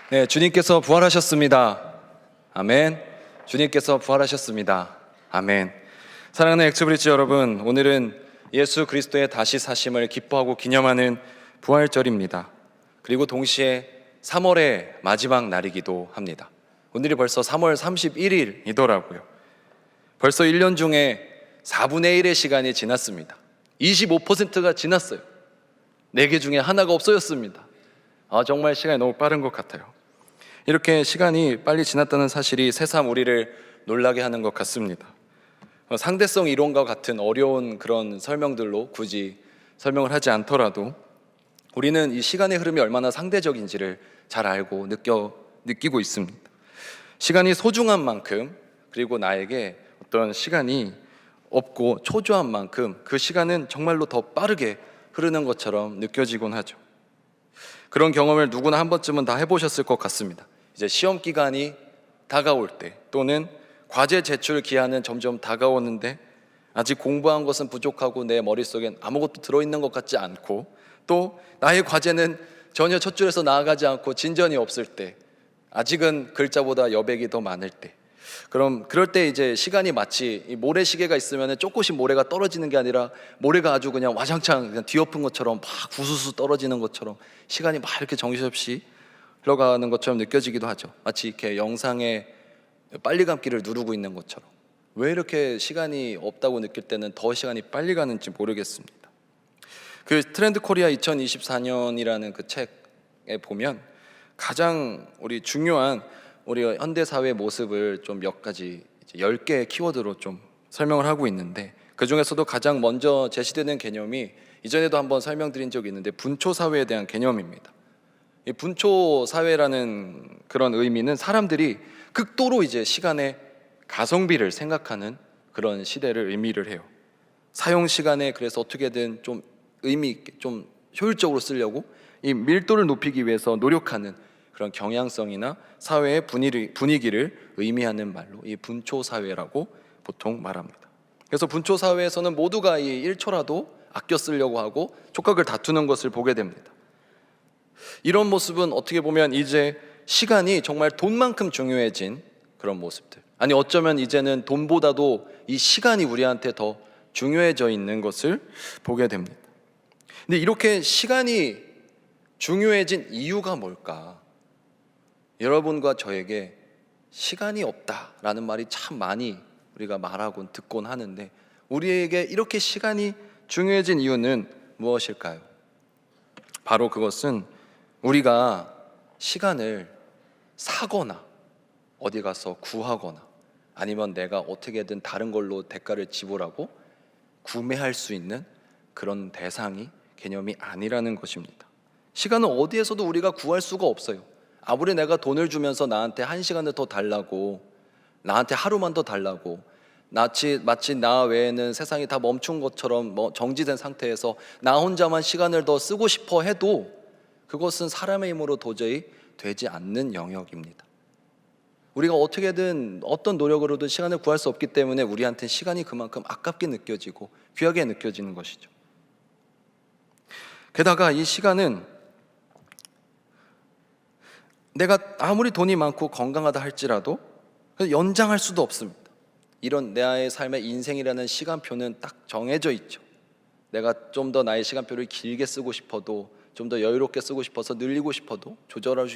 네, 주님께서 부활하셨습니다. 아멘. 주님께서 부활하셨습니다. 아멘. 사랑하는 엑스브리지 여러분, 오늘은 예수 그리스도의 다시 사심을 기뻐하고 기념하는 부활절입니다. 그리고 동시에 3월의 마지막 날이기도 합니다. 오늘이 벌써 3월 31일이더라고요. 벌써 1년 중에 4분의 1의 시간이 지났습니다. 25%가 지났어요. 4개 중에 하나가 없어졌습니다. 정말 시간이 너무 빠른 것 같아요. 이렇게 시간이 빨리 지났다는 사실이 새삼 우리를 놀라게 하는 것 같습니다. 상대성 이론과 같은 어려운 그런 설명들로 굳이 설명을 하지 않더라도 우리는 이 시간의 흐름이 얼마나 상대적인지를 잘 알고 느끼고 있습니다. 시간이 소중한 만큼, 그리고 나에게 어떤 시간이 없고 초조한 만큼 그 시간은 정말로 더 빠르게 흐르는 것처럼 느껴지곤 하죠. 그런 경험을 누구나 한 번쯤은 다 해보셨을 것 같습니다. 이제 시험 기간이 다가올 때, 또는 과제 제출 기한은 점점 다가오는데 아직 공부한 것은 부족하고 내 머릿속엔 아무것도 들어있는 것 같지 않고, 또 나의 과제는 전혀 첫 줄에서 나아가지 않고 진전이 없을 때, 아직은 글자보다 여백이 더 많을 때, 그럴 때 이제 시간이 마치 이 모래시계가 있으면 조금씩 모래가 떨어지는 게 아니라 모래가 아주 그냥 와장창 그냥 뒤엎은 것처럼 막 부수수 떨어지는 것처럼 시간이 막 이렇게 정신없이 흘러가는 것처럼 느껴지기도 하죠. 마치 이렇게 영상의 빨리 감기를 누르고 있는 것처럼. 왜 이렇게 시간이 없다고 느낄 때는 더 시간이 빨리 가는지 모르겠습니다. 그 트렌드 코리아 2024년이라는 그 책에 보면 가장 우리 중요한 우리 현대 사회의 모습을 좀 몇 가지 10개의 키워드로 좀 설명을 하고 있는데, 그 중에서도 가장 먼저 제시되는 개념이 이전에도 한번 설명드린 적이 있는데 분초 사회에 대한 개념입니다. 이 분초 사회라는 그런 의미는 사람들이 극도로 이제 시간의 가성비를 생각하는 그런 시대를 의미를 해요. 사용 시간에 그래서 어떻게든 좀 의미 있게 좀 효율적으로 쓰려고 이 밀도를 높이기 위해서 노력하는 그런 경향성이나 사회의 분위기를 의미하는 말로 이 분초 사회라고 보통 말합니다. 그래서 분초 사회에서는 모두가 이 1초라도 아껴 쓰려고 하고 촉각을 다투는 것을 보게 됩니다. 이런 모습은 어떻게 보면 이제 시간이 정말 돈만큼 중요해진 그런 모습들, 아니 어쩌면 이제는 돈보다도 이 시간이 우리한테 더 중요해져 있는 것을 보게 됩니다. 근데 이렇게 시간이 중요해진 이유가 뭘까? 여러분과 저에게 시간이 없다라는 말이 참 많이 우리가 말하곤 듣곤 하는데, 우리에게 이렇게 시간이 중요해진 이유는 무엇일까요? 바로 그것은 우리가 시간을 사거나 어디 가서 구하거나 아니면 내가 어떻게든 다른 걸로 대가를 지불하고 구매할 수 있는 그런 대상이 개념이 아니라는 것입니다. 시간은 어디에서도 우리가 구할 수가 없어요. 아무리 내가 돈을 주면서 나한테 1시간을 더 달라고, 나한테 하루만 더 달라고, 마치 나 외에는 세상이 다 멈춘 것처럼 정지된 상태에서 나 혼자만 시간을 더 쓰고 싶어 해도 그것은 사람의 힘으로 도저히 되지 않는 영역입니다. 우리가 어떻게든 어떤 노력으로든 시간을 구할 수 없기 때문에 우리한테는 시간이 그만큼 아깝게 느껴지고 귀하게 느껴지는 것이죠. 게다가 이 시간은 내가 아무리 돈이 많고 건강하다 할지라도 연장할 수도 없습니다. 이런 나의 삶의 인생이라는 시간표는 딱 정해져 있죠. 내가 좀 더 나의 시간표를 길게 쓰고 싶어도, 좀 더 여유롭게 쓰고 싶어서 늘리고 싶어도, 조절하고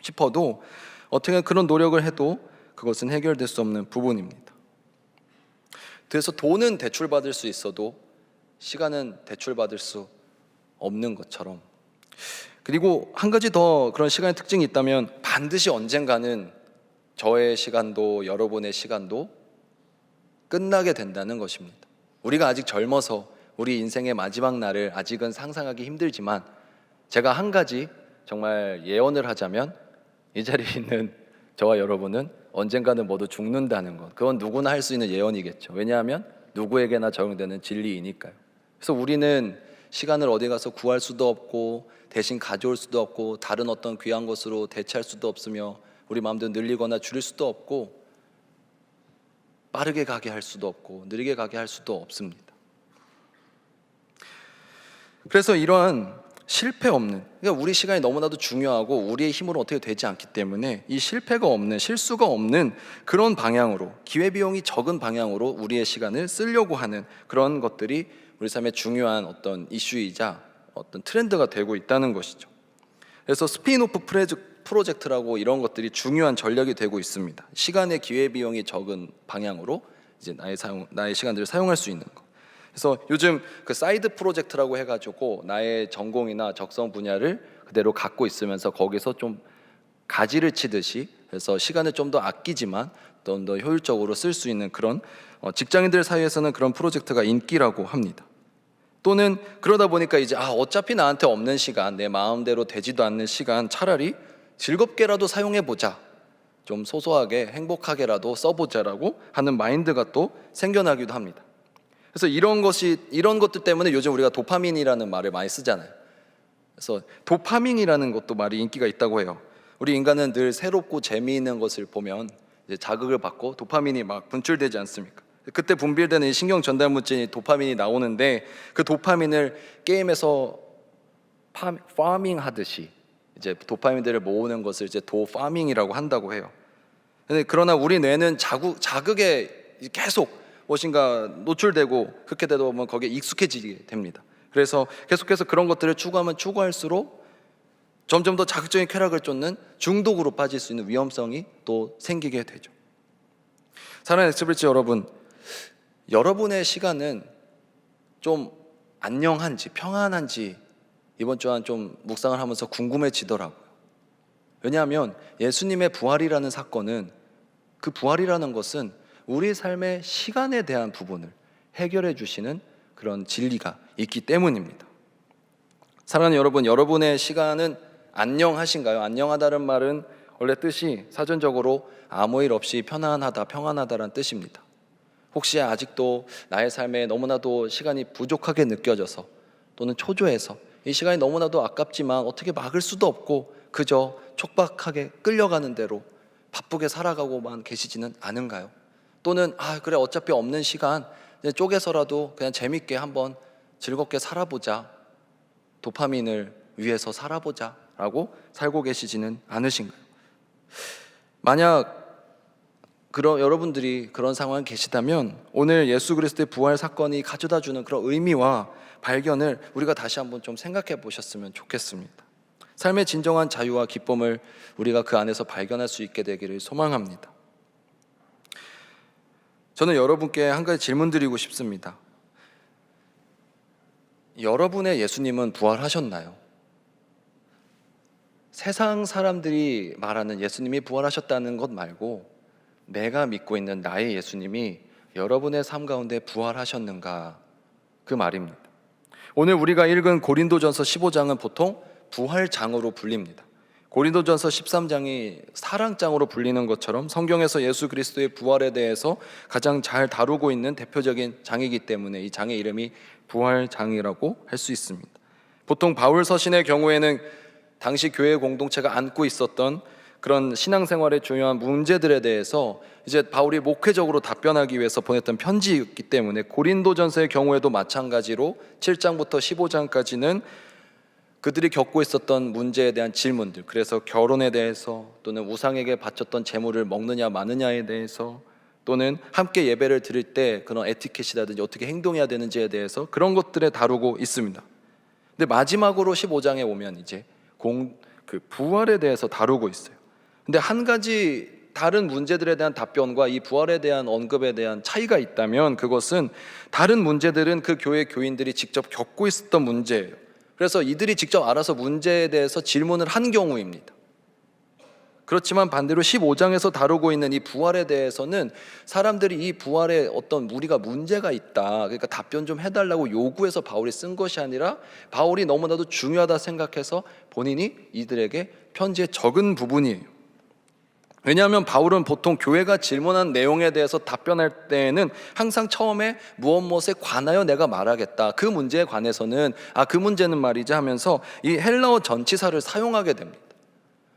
싶어도 어떻게 그런 노력을 해도 그것은 해결될 수 없는 부분입니다. 그래서 돈은 대출받을 수 있어도 시간은 대출받을 수 없는 것처럼, 그리고 한 가지 더 그런 시간의 특징이 있다면 반드시 언젠가는 저의 시간도 여러분의 시간도 끝나게 된다는 것입니다. 우리가 아직 젊어서 우리 인생의 마지막 날을 아직은 상상하기 힘들지만, 제가 한 가지 정말 예언을 하자면 이 자리에 있는 저와 여러분은 언젠가는 모두 죽는다는 것, 그건 누구나 할 수 있는 예언이겠죠. 왜냐하면 누구에게나 적용되는 진리이니까요. 그래서 우리는 시간을 어디 가서 구할 수도 없고 대신 가져올 수도 없고 다른 어떤 귀한 것으로 대체할 수도 없으며 우리 마음대로 늘리거나 줄일 수도 없고 빠르게 가게 할 수도 없고 느리게 가게 할 수도 없습니다. 그래서 이러한 실패 없는, 그러니까 우리 시간이 너무나도 중요하고 우리의 힘으로 어떻게 되지 않기 때문에 이 실패가 없는, 실수가 없는 그런 방향으로, 기회비용이 적은 방향으로 우리의 시간을 쓰려고 하는 그런 것들이 우리 삶의 중요한 어떤 이슈이자 어떤 트렌드가 되고 있다는 것이죠. 그래서 스핀오프 프로젝트라고 이런 것들이 중요한 전략이 되고 있습니다. 시간의 기회비용이 적은 방향으로 이제 나의 시간들을 사용할 수 있는 것. 그래서 요즘 그 사이드 프로젝트라고 해가지고 나의 전공이나 적성 분야를 그대로 갖고 있으면서 거기서 좀 가지를 치듯이 해서 시간을 좀 더 아끼지만 좀 더 효율적으로 쓸 수 있는 그런 직장인들 사이에서는 그런 프로젝트가 인기라고 합니다. 또는 그러다 보니까 이제 어차피 나한테 없는 시간, 내 마음대로 되지도 않는 시간 차라리 즐겁게라도 사용해보자, 좀 소소하게 행복하게라도 써보자라고 하는 마인드가 또 생겨나기도 합니다. 그래서 이런 것들 때문에 요즘 우리가 도파민이라는 말을 많이 쓰잖아요. 그래서 도파민이라는 것도 말이 인기가 있다고 해요. 우리 인간은 늘 새롭고 재미있는 것을 보면 이제 자극을 받고 도파민이 막 분출되지 않습니까? 그때 분비되는 이 신경 전달 물질이 도파민이 나오는데, 그 도파민을 게임에서 파밍 하듯이 이제 도파민들을 모으는 것을 이제 도파밍이라고 한다고 해요. 그러나 우리 뇌는 자극에 계속 무엇인가 노출되고, 그렇게 되다 보면 거기에 익숙해지게 됩니다. 그래서 계속해서 그런 것들을 추구하면 추구할수록 점점 더 자극적인 쾌락을 쫓는 중독으로 빠질 수 있는 위험성이 또 생기게 되죠. 사랑하는 엑스브리지 여러분, 여러분의 시간은 좀 안녕한지 평안한지 이번 주한 좀 묵상을 하면서 궁금해지더라고요. 왜냐하면 예수님의 부활이라는 사건은, 그 부활이라는 것은 우리 삶의 시간에 대한 부분을 해결해 주시는 그런 진리가 있기 때문입니다. 사랑하는 여러분, 여러분의 시간은 안녕하신가요? 안녕하다는 말은 원래 뜻이 사전적으로 아무 일 없이 편안하다, 평안하다라는 뜻입니다. 혹시 아직도 나의 삶에 너무나도 시간이 부족하게 느껴져서, 또는 초조해서 이 시간이 너무나도 아깝지만 어떻게 막을 수도 없고 그저 촉박하게 끌려가는 대로 바쁘게 살아가고만 계시지는 않은가요? 또는 그래 어차피 없는 시간 쪼개서라도 그냥 재밌게 한번 즐겁게 살아보자, 도파민을 위해서 살아보자 라고 살고 계시지는 않으신가요? 만약 여러분들이 그런 상황에 계시다면 오늘 예수 그리스도의 부활 사건이 가져다주는 그런 의미와 발견을 우리가 다시 한번 좀 생각해 보셨으면 좋겠습니다. 삶의 진정한 자유와 기쁨을 우리가 그 안에서 발견할 수 있게 되기를 소망합니다. 저는 여러분께 한 가지 질문 드리고 싶습니다. 여러분의 예수님은 부활하셨나요? 세상 사람들이 말하는 예수님이 부활하셨다는 것 말고 내가 믿고 있는 나의 예수님이 여러분의 삶 가운데 부활하셨는가, 그 말입니다. 오늘 우리가 읽은 고린도전서 15장은 보통 부활장으로 불립니다. 고린도전서 13장이 사랑장으로 불리는 것처럼 성경에서 예수 그리스도의 부활에 대해서 가장 잘 다루고 있는 대표적인 장이기 때문에 이 장의 이름이 부활장이라고 할 수 있습니다. 보통 바울 서신의 경우에는 당시 교회 공동체가 안고 있었던 그런 신앙생활의 중요한 문제들에 대해서 이제 바울이 목회적으로 답변하기 위해서 보냈던 편지였기 때문에, 고린도전서의 경우에도 마찬가지로 7장부터 15장까지는 그들이 겪고 있었던 문제에 대한 질문들, 그래서 결혼에 대해서, 또는 우상에게 바쳤던 재물을 먹느냐 마느냐에 대해서, 또는 함께 예배를 드릴 때 그런 에티켓이라든지 어떻게 행동해야 되는지에 대해서 그런 것들에 다루고 있습니다. 근데 마지막으로 15장에 오면 이제 그 부활에 대해서 다루고 있어요. 근데 한 가지 다른 문제들에 대한 답변과 이 부활에 대한 언급에 대한 차이가 있다면, 그것은 다른 문제들은 그 교회 교인들이 직접 겪고 있었던 문제예요. 그래서 이들이 직접 알아서 문제에 대해서 질문을 한 경우입니다. 그렇지만 반대로 15장에서 다루고 있는 이 부활에 대해서는 사람들이 이 부활에 어떤 우리가 문제가 있다, 그러니까 답변 좀 해달라고 요구해서 바울이 쓴 것이 아니라 바울이 너무나도 중요하다 생각해서 본인이 이들에게 편지에 적은 부분이에요. 왜냐하면 바울은 보통 교회가 질문한 내용에 대해서 답변할 때에는 항상 처음에 무엇에 관하여 내가 말하겠다, 그 문제에 관해서는 그 문제는 말이지 하면서 이 헬라어 전치사를 사용하게 됩니다.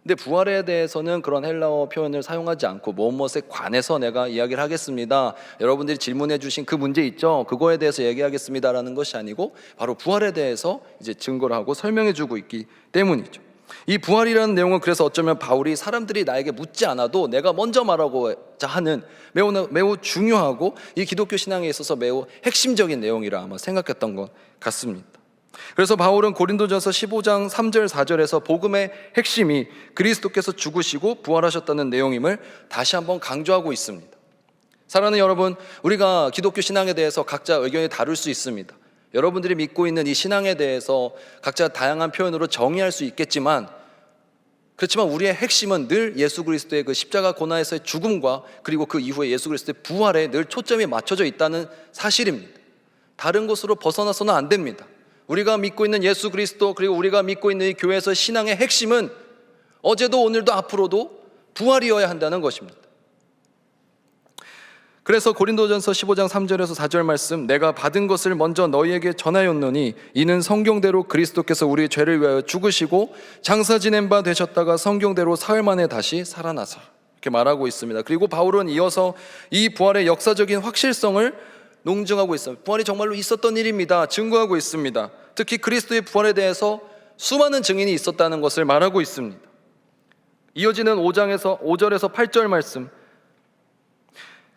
근데 부활에 대해서는 그런 헬라어 표현을 사용하지 않고 무엇에 관해서 내가 이야기를 하겠습니다, 여러분들이 질문해 주신 그 문제 있죠, 그거에 대해서 얘기하겠습니다라는 것이 아니고 바로 부활에 대해서 이제 증거를 하고 설명해 주고 있기 때문이죠. 이 부활이라는 내용은 그래서 어쩌면 바울이 사람들이 나에게 묻지 않아도 내가 먼저 말하고자 하는 매우 중요하고 이 기독교 신앙에 있어서 매우 핵심적인 내용이라 아마 생각했던 것 같습니다. 그래서 바울은 고린도전서 15장 3절 4절에서 복음의 핵심이 그리스도께서 죽으시고 부활하셨다는 내용임을 다시 한번 강조하고 있습니다. 사랑하는 여러분, 우리가 기독교 신앙에 대해서 각자 의견이 다를 수 있습니다. 여러분들이 믿고 있는 이 신앙에 대해서 각자 다양한 표현으로 정의할 수 있겠지만, 그렇지만 우리의 핵심은 늘 예수 그리스도의 그 십자가 고난에서의 죽음과 그리고 그 이후에 예수 그리스도의 부활에 늘 초점이 맞춰져 있다는 사실입니다. 다른 곳으로 벗어나서는 안 됩니다. 우리가 믿고 있는 예수 그리스도, 그리고 우리가 믿고 있는 이 교회에서 신앙의 핵심은 어제도 오늘도 앞으로도 부활이어야 한다는 것입니다. 그래서 고린도전서 15장 3절에서 4절 말씀, 내가 받은 것을 먼저 너희에게 전하였노니 이는 성경대로 그리스도께서 우리 죄를 위하여 죽으시고 장사 지낸 바 되셨다가 성경대로 사흘 만에 다시 살아나사, 이렇게 말하고 있습니다. 그리고 바울은 이어서 이 부활의 역사적인 확실성을 논증하고 있습니다. 부활이 정말로 있었던 일입니다. 증거하고 있습니다. 특히 그리스도의 부활에 대해서 수많은 증인이 있었다는 것을 말하고 있습니다. 이어지는 5절에서 8절 말씀,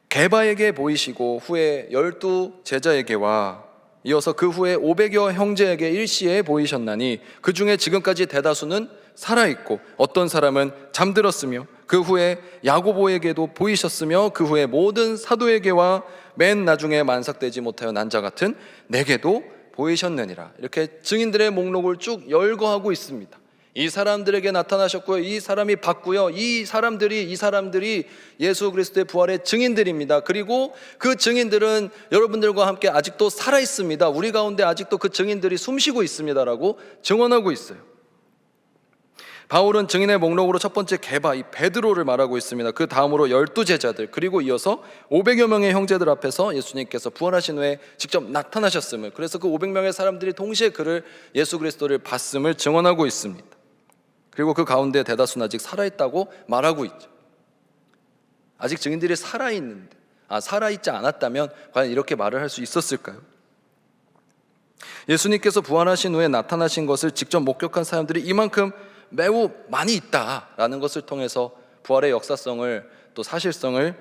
게바에게 보이시고 후에 12 제자에게와 이어서 그 후에 500여 형제에게 일시에 보이셨나니 그 중에 지금까지 대다수는 살아있고 어떤 사람은 잠들었으며 그 후에 야고보에게도 보이셨으며 그 후에 모든 사도에게와 맨 나중에 만삭되지 못하여 난 자 같은 내게도 보이셨느니라. 이렇게 증인들의 목록을 쭉 열거하고 있습니다. 이 사람들에게 나타나셨고요, 이 사람이 봤고요, 이 사람들이 예수 그리스도의 부활의 증인들입니다. 그리고 그 증인들은 여러분들과 함께 아직도 살아 있습니다. 우리 가운데 아직도 그 증인들이 숨쉬고 있습니다라고 증언하고 있어요. 바울은 증인의 목록으로 첫 번째 게바, 이 베드로를 말하고 있습니다. 그 다음으로 12 제자들, 그리고 이어서 500여 명의 형제들 앞에서 예수님께서 부활하신 후에 직접 나타나셨음을, 그래서 그 500명의 사람들이 동시에 그를, 예수 그리스도를 봤음을 증언하고 있습니다. 그리고 그 가운데 대다수는 아직 살아있다고 말하고 있죠. 아직 증인들이 살아있는데, 살아있지 않았다면 과연 이렇게 말을 할 수 있었을까요? 예수님께서 부활하신 후에 나타나신 것을 직접 목격한 사람들이 이만큼 매우 많이 있다라는 것을 통해서 부활의 역사성을, 또 사실성을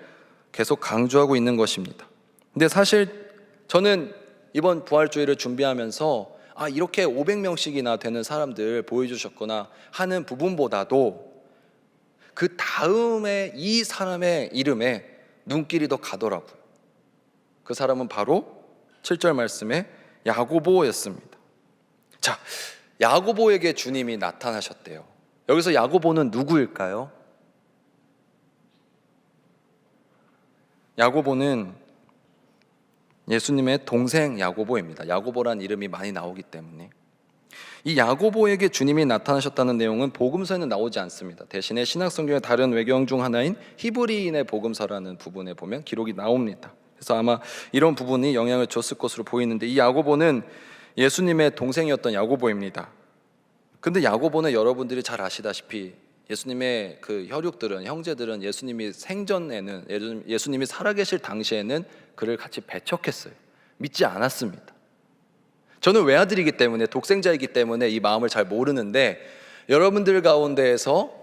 계속 강조하고 있는 것입니다. 근데 사실 저는 이번 부활주의를 준비하면서 이렇게 500명씩이나 되는 사람들 보여주셨구나 하는 부분보다도 그 다음에 이 사람의 이름에 눈길이 더 가더라고요. 그 사람은 바로 7절 말씀에 야고보였습니다. 자, 야고보에게 주님이 나타나셨대요. 여기서 야고보는 누구일까요? 야고보는 예수님의 동생 야고보입니다. 야고보란 이름이 많이 나오기 때문에. 이 야고보에게 주님이 나타나셨다는 내용은 복음서에는 나오지 않습니다. 대신에 신약성경의 다른 외경 중 하나인 히브리인의 복음서라는 부분에 보면 기록이 나옵니다. 그래서 아마 이런 부분이 영향을 줬을 것으로 보이는데, 이 야고보는 예수님의 동생이었던 야고보입니다. 근데 야고보는 여러분들이 잘 아시다시피 예수님의 그 혈육들은, 형제들은 예수님이 생전에는, 예수님이 살아계실 당시에는 그를 같이 배척했어요. 믿지 않았습니다. 저는 외아들이기 때문에, 독생자이기 때문에 이 마음을 잘 모르는데, 여러분들 가운데에서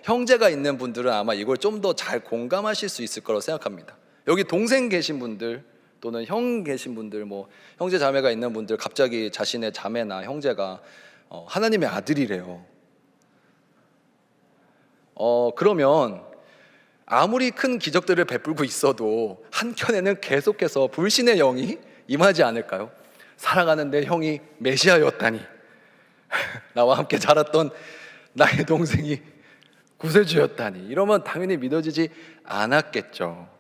형제가 있는 분들은 아마 이걸 좀 더 잘 공감하실 수 있을 거라고 생각합니다. 여기 동생 계신 분들 또는 형 계신 분들, 뭐 형제 자매가 있는 분들, 갑자기 자신의 자매나 형제가 하나님의 아들이래요. 그러면 아무리 큰 기적들을 베풀고 있어도 한켠에는 계속해서 불신의 영이 임하지 않을까요? 살아가는데 형이 메시아였다니, 나와 함께 자랐던 나의 동생이 구세주였다니, 이러면 당연히 믿어지지 않았겠죠.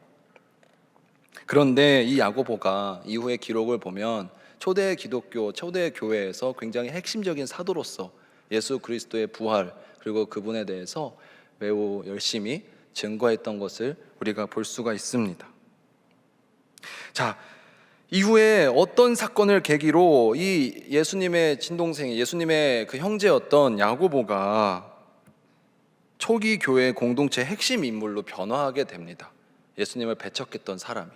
그런데 이 야고보가 이후의 기록을 보면 초대 기독교, 초대 교회에서 굉장히 핵심적인 사도로서 예수 그리스도의 부활, 그리고 그분에 대해서 매우 열심히 증거했던 것을 우리가 볼 수가 있습니다. 자, 이후에 어떤 사건을 계기로 이 예수님의 친동생, 예수님의 그 형제였던 야고보가 초기 교회 공동체 핵심 인물로 변화하게 됩니다. 예수님을 배척했던 사람이.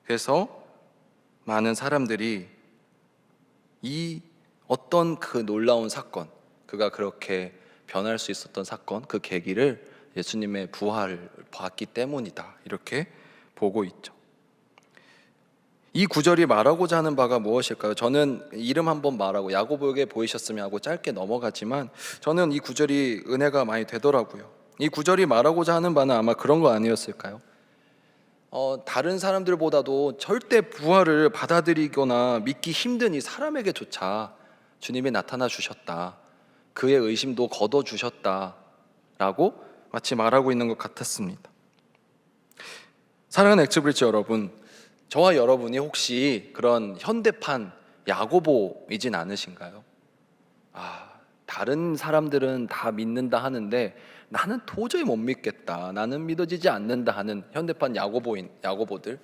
그래서 많은 사람들이 이 어떤 그 놀라운 사건, 그가 그렇게 변할 수 있었던 사건, 그 계기를 예수님의 부활을 봤기 때문이다, 이렇게 보고 있죠. 이 구절이 말하고자 하는 바가 무엇일까요? 저는 이름 한번 말하고 야고보에게 보이셨으면 하고 짧게 넘어가지만, 저는 이 구절이 은혜가 많이 되더라고요. 이 구절이 말하고자 하는 바는 아마 그런 거 아니었을까요? 다른 사람들보다도 절대 부활을 받아들이거나 믿기 힘든 이 사람에게조차 주님이 나타나 주셨다, 그의 의심도 거둬 주셨다 라고 마치 말하고 있는 것 같았습니다. 사랑하는 엑스브리지 여러분, 저와 여러분이 혹시 그런 현대판 야고보이진 않으신가요? 다른 사람들은 다 믿는다 하는데 나는 도저히 못 믿겠다, 나는 믿어지지 않는다 하는 현대판 야고보들,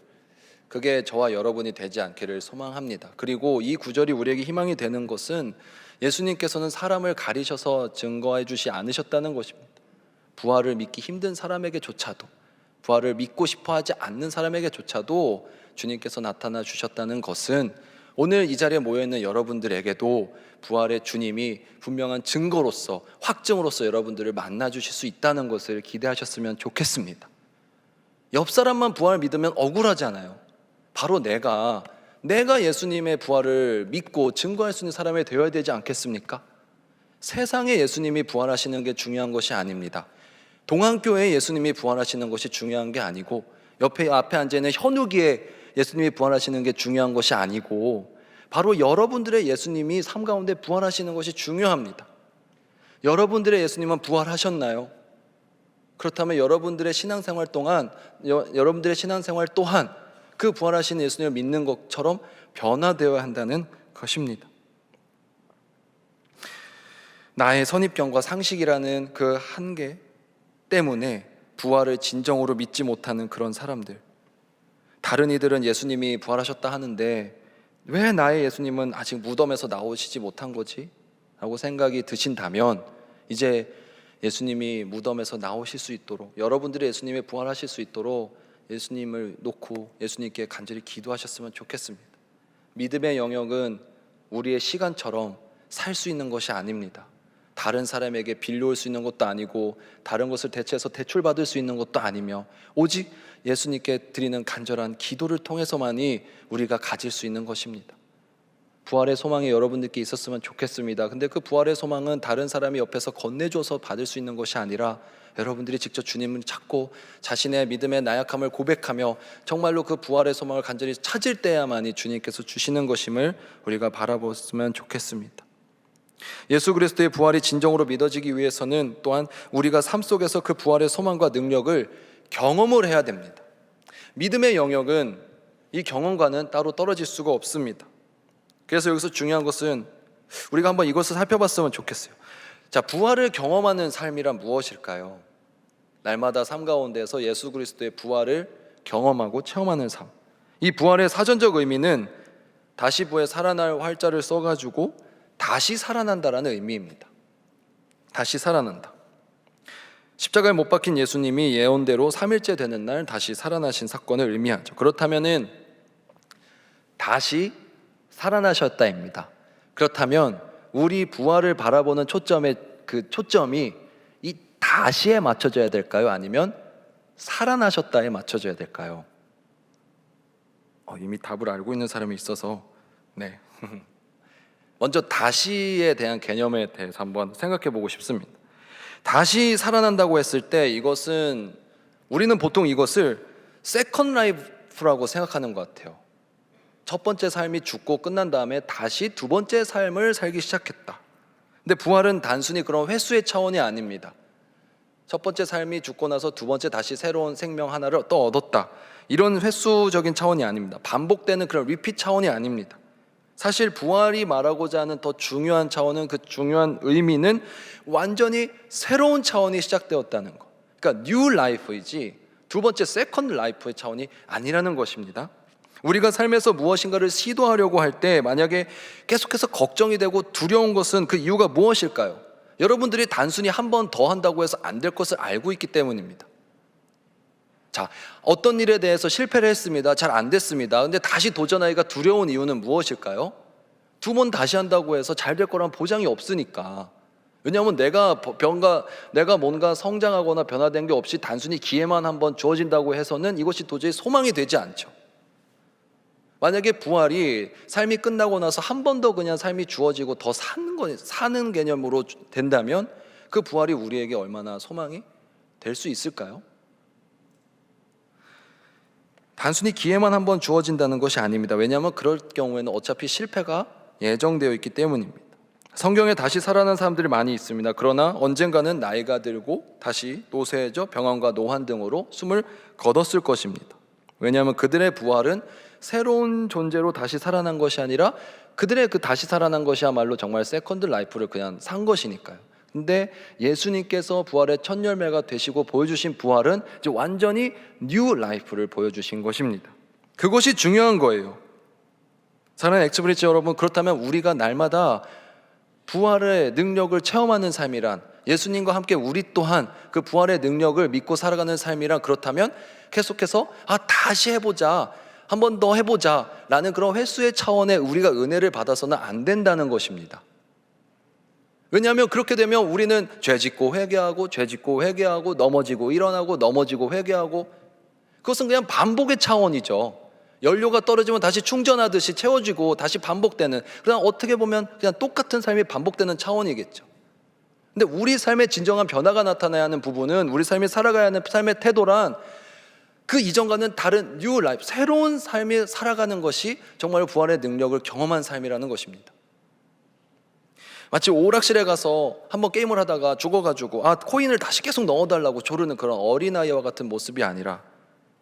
그게 저와 여러분이 되지 않기를 소망합니다. 그리고 이 구절이 우리에게 희망이 되는 것은 예수님께서는 사람을 가리셔서 증거해 주지 않으셨다는 것입니다. 부활을 믿기 힘든 사람에게조차도, 부활을 믿고 싶어 하지 않는 사람에게조차도 주님께서 나타나 주셨다는 것은 오늘 이 자리에 모여있는 여러분들에게도 부활의 주님이 분명한 증거로서, 확증으로서 여러분들을 만나 주실 수 있다는 것을 기대하셨으면 좋겠습니다. 옆 사람만 부활 믿으면 억울하잖아요. 바로 내가 예수님의 부활을 믿고 증거할 수 있는 사람이 되어야 되지 않겠습니까? 세상에 예수님이 부활하시는 게 중요한 것이 아닙니다. 동안교회에 예수님이 부활하시는 것이 중요한 게 아니고, 앞에 앉아있는 현우기에 예수님이 부활하시는 게 중요한 것이 아니고, 바로 여러분들의 예수님이 삶 가운데 부활하시는 것이 중요합니다. 여러분들의 예수님은 부활하셨나요? 그렇다면 여러분들의 신앙생활 또한 그 부활하신 예수님을 믿는 것처럼 변화되어야 한다는 것입니다. 나의 선입견과 상식이라는 그 한계 때문에 부활을 진정으로 믿지 못하는 그런 사람들, 다른 이들은 예수님이 부활하셨다 하는데 왜 나의 예수님은 아직 무덤에서 나오시지 못한 거지? 라고 생각이 드신다면, 이제 예수님이 무덤에서 나오실 수 있도록, 여러분들의 예수님이 부활하실 수 있도록 예수님을 놓고 예수님께 간절히 기도하셨으면 좋겠습니다. 믿음의 영역은 우리의 시간처럼 살 수 있는 것이 아닙니다. 다른 사람에게 빌려올 수 있는 것도 아니고, 다른 것을 대체해서 대출받을 수 있는 것도 아니며, 오직 예수님께 드리는 간절한 기도를 통해서만이 우리가 가질 수 있는 것입니다. 부활의 소망이 여러분들께 있었으면 좋겠습니다. 근데 그 부활의 소망은 다른 사람이 옆에서 건네줘서 받을 수 있는 것이 아니라 여러분들이 직접 주님을 찾고 자신의 믿음의 나약함을 고백하며 정말로 그 부활의 소망을 간절히 찾을 때야만이 주님께서 주시는 것임을 우리가 바라보았으면 좋겠습니다. 예수 그리스도의 부활이 진정으로 믿어지기 위해서는 또한 우리가 삶 속에서 그 부활의 소망과 능력을 경험을 해야 됩니다. 믿음의 영역은 이 경험과는 따로 떨어질 수가 없습니다. 그래서 여기서 중요한 것은 우리가 한번 이것을 살펴봤으면 좋겠어요. 자, 부활을 경험하는 삶이란 무엇일까요? 날마다 삶 가운데서 예수 그리스도의 부활을 경험하고 체험하는 삶. 이 부활의 사전적 의미는 다시 부에 살아날 활자를 써가지고 다시 살아난다라는 의미입니다. 다시 살아난다. 십자가에 못 박힌 예수님이 예언대로 3일째 되는 날 다시 살아나신 사건을 의미하죠. 그렇다면은 다시 살아나셨다입니다. 그렇다면 우리 부활을 바라보는 초점이 이 다시에 맞춰져야 될까요? 아니면 살아나셨다에 맞춰져야 될까요? 이미 답을 알고 있는 사람이 있어서 네. 먼저 다시에 대한 개념에 대해서 한번 생각해 보고 싶습니다. 다시 살아난다고 했을 때 우리는 보통 이것을 세컨드 라이프라고 생각하는 것 같아요. 첫 번째 삶이 죽고 끝난 다음에 다시 두 번째 삶을 살기 시작했다. 근데 부활은 단순히 그런 회수의 차원이 아닙니다. 첫 번째 삶이 죽고 나서 두 번째 다시 새로운 생명 하나를 또 얻었다, 이런 횟수적인 차원이 아닙니다. 반복되는 그런 리핏 차원이 아닙니다. 사실 부활이 말하고자 하는 더 중요한 차원은, 그 중요한 의미는 완전히 새로운 차원이 시작되었다는 것, 그러니까 뉴 라이프이지 두 번째 세컨드 라이프의 차원이 아니라는 것입니다. 우리가 삶에서 무엇인가를 시도하려고 할 때 만약에 계속해서 걱정이 되고 두려운 것은 그 이유가 무엇일까요? 여러분들이 단순히 한 번 더 한다고 해서 안 될 것을 알고 있기 때문입니다. 자, 어떤 일에 대해서 실패를 했습니다. 잘 안 됐습니다. 근데 다시 도전하기가 두려운 이유는 무엇일까요? 두 번 다시 한다고 해서 잘 될 거란 보장이 없으니까. 왜냐하면 내가 뭔가 성장하거나 변화된 게 없이 단순히 기회만 한번 주어진다고 해서는 이것이 도저히 소망이 되지 않죠. 만약에 부활이 삶이 끝나고 나서 한 번 더 그냥 삶이 주어지고 더 사는 개념으로 된다면 그 부활이 우리에게 얼마나 소망이 될 수 있을까요? 단순히 기회만 한 번 주어진다는 것이 아닙니다. 왜냐하면 그럴 경우에는 어차피 실패가 예정되어 있기 때문입니다. 성경에 다시 살아난 사람들이 많이 있습니다. 그러나 언젠가는 나이가 들고 다시 노쇠해져 병환과 노환 등으로 숨을 거뒀을 것입니다. 왜냐하면 그들의 부활은 새로운 존재로 다시 살아난 것이 아니라 그들의 그 다시 살아난 것이야말로 정말 세컨드 라이프를 그냥 산 것이니까요. 근데 예수님께서 부활의 첫 열매가 되시고 보여주신 부활은 이제 완전히 뉴 라이프를 보여주신 것입니다. 그것이 중요한 거예요. 사랑하는 엑스브리지 여러분, 그렇다면 우리가 날마다 부활의 능력을 체험하는 삶이란, 예수님과 함께 우리 또한 그 부활의 능력을 믿고 살아가는 삶이란, 그렇다면 계속해서 다시 해보자, 한 번 더 해보자 라는 그런 횟수의 차원의 우리가 은혜를 받아서는 안 된다는 것입니다. 왜냐하면 그렇게 되면 우리는 죄짓고 회개하고 죄짓고 회개하고 넘어지고 일어나고 넘어지고 회개하고, 그것은 그냥 반복의 차원이죠. 연료가 떨어지면 다시 충전하듯이 채워지고 다시 반복되는, 그냥 어떻게 보면 그냥 똑같은 삶이 반복되는 차원이겠죠. 근데 우리 삶의 진정한 변화가 나타나야 하는 부분은, 우리 삶이 살아가야 하는 삶의 태도란 그 이전과는 다른 뉴 라이프, 새로운 삶을 살아가는 것이 정말 부활의 능력을 경험한 삶이라는 것입니다. 마치 오락실에 가서 한번 게임을 하다가 죽어가지고 코인을 다시 계속 넣어달라고 조르는 그런 어린아이와 같은 모습이 아니라,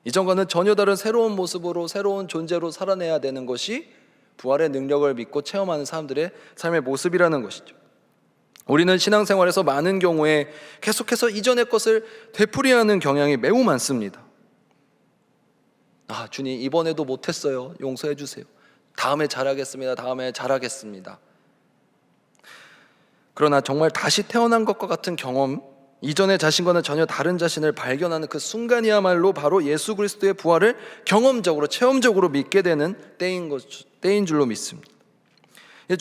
이전과는 전혀 다른 새로운 모습으로 새로운 존재로 살아내야 되는 것이 부활의 능력을 믿고 체험하는 사람들의 삶의 모습이라는 것이죠. 우리는 신앙생활에서 많은 경우에 계속해서 이전의 것을 되풀이하는 경향이 매우 많습니다. 주님, 이번에도 못했어요. 용서해 주세요. 다음에 잘하겠습니다. 다음에 잘하겠습니다. 그러나 정말 다시 태어난 것과 같은 경험, 이전의 자신과는 전혀 다른 자신을 발견하는 그 순간이야말로 바로 예수 그리스도의 부활을 경험적으로, 체험적으로 믿게 되는 때인 줄로 믿습니다.